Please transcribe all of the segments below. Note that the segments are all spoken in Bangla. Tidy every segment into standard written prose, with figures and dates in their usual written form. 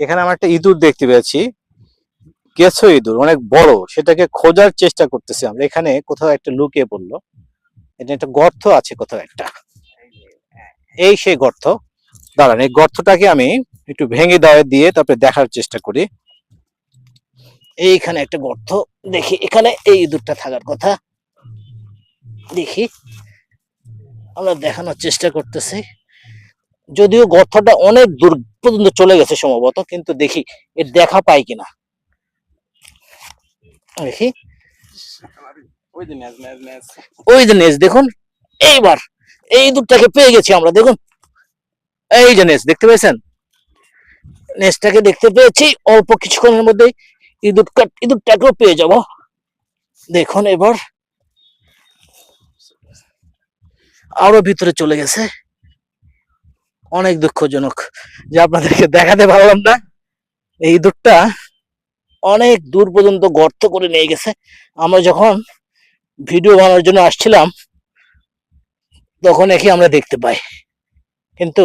এখানে আমরা একটা ইঁদুর দেখতে পেয়েছি, কেঁচো ইঁদুর, অনেক বড়। সেটাকে খোঁজার চেষ্টা করতেছি আমরা। এখানে কোথাও একটা লুকিয়ে পড়লো। এটা একটা গর্ত আছে কোথাও একটা, এই সেই গর্ত। দাঁড়ান, এই গর্তটাকে আমি একটু ভেঙে দেওয়া দিয়ে তারপরে দেখার চেষ্টা করি। এইখানে একটা গর্ত, দেখি এখানে এই ইঁদুরটা থাকার কথা। দেখি, আমরা দেখানোর চেষ্টা করতেছি। যদিও গর্তটা অনেক দূর পর্যন্ত চলে গেছে সম্ভবত, কিন্তু দেখি এর দেখা পাই কিনা। দেখি, ওই যে নেজ দেখুন। এইবার এই ইঁদুরটাকে পেয়ে গেছি আমরা, দেখুন এই যে নেজ দেখতে পেয়েছেন। নেজটাকে দেখতে পেয়েছি, অল্প কিছুক্ষণের মধ্যেই ইঁদুরটাকেও পেয়ে যাব। দেখুন এবার আরো ভিতরে চলে গেছে। অনেক দুঃখজনক যে আপনাদেরকে দেখাতে পারলাম না। এই ইঁদুরটা অনেক দূর পর্যন্ত গর্ত করে নিয়ে গেছে। আমরা যখন ভিডিও বানানোর জন্য আসছিলাম তখন একে আমরা দেখতে পাই, কিন্তু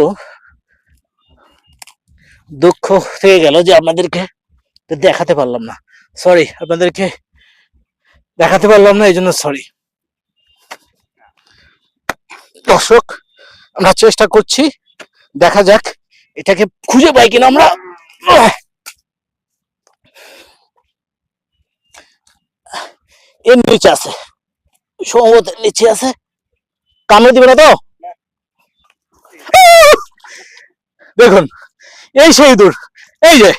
দুঃখ থেকে গেল যে আপনাদেরকে দেখাতে পারলাম না। সরি, আপনাদেরকে দেখাতে পারলাম না, এই জন্য সরি। দর্শক, আমরা চেষ্টা করছি, দেখা যাক এটাকে খুঁজে পাই কিনা আমরা। এর নিচে আছে, সম্ভবত নিচে আছে। কামড়ে দিবে না তো? দেখুন, এই সেই ইঁদুর। এই যে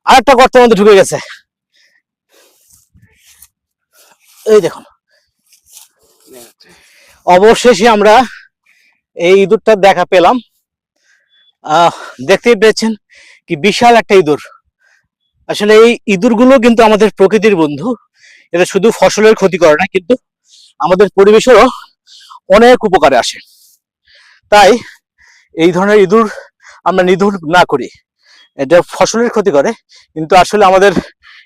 আরেকটা গর্তের মধ্যে ঢুকে গেছে, এই দেখুন। অবশেষে আমরা এই ইঁদুরটা দেখা পেলাম। দেখতেই পেয়েছেন কি বিশাল একটা ইঁদুর। আসলে এই ইঁদুরগুলো কিন্তু আমাদের প্রকৃতির বন্ধু। এটা শুধু ফসলের ক্ষতি করে না, কিন্তু আমাদের পরিবেশেরও অনেক উপকারে আসে। তাই এই ধরনের ইঁদুর আমরা নিধন না করি। এটা ফসলের ক্ষতি করে, কিন্তু আসলে আমাদের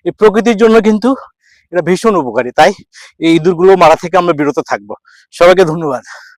এই প্রকৃতির জন্য কিন্তু এটা ভীষণ উপকারী। তাই এই ইঁদুরগুলো মারা থেকে আমরা বিরত থাকবো। সবাইকে ধন্যবাদ।